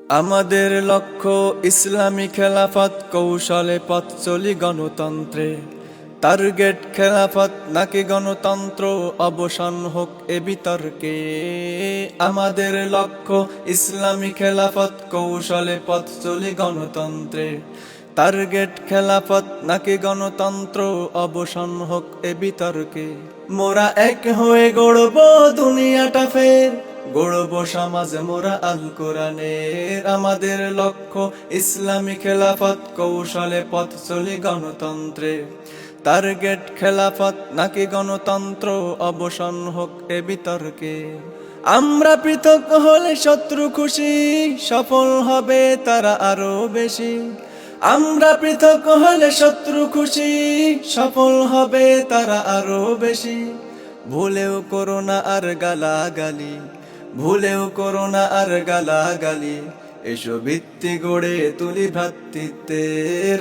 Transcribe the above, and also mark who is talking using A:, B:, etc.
A: আমাদের লক্ষ্য ইসলামী খেলাফত, কৌশলে পথ চলি গণতন্ত্রে। টার্গেট খেলাফত নাকি গণতন্ত্র, অবসান হোক এ বিতর্কে। আমাদের লক্ষ্য ইসলামী খেলাফত, কৌশলে পথ চলি গণতন্ত্রে। টার্গেট খেলাফত নাকি গণতন্ত্র, অবসান হোক এ বিতর্কে। মোরা এক হয়ে গড়ব দুনিয়াটা ফের, গড়ব সমাজ মোরা আল কোরআনের। আমাদের লক্ষ্য ইসলামী খেলাফত, কৌশলে পথ চলি গণতন্ত্রে। টার্গেট খেলাফত নাকি গণতন্ত্র, অবসান হোক এ বিতর্কে। আমরা পৃথক হলে শত্রু খুশি, সফল হবে তারা আরো বেশি। আমরা পৃথক হলে শত্রু খুশি, সফল হবে তারা আরো বেশি। ভুলেও করো না আর গালাগালি, ভুলেও করো না আর গালাগালি। এসো ভিত্তি গড়ে তুলি ভ্রাতৃত্বের,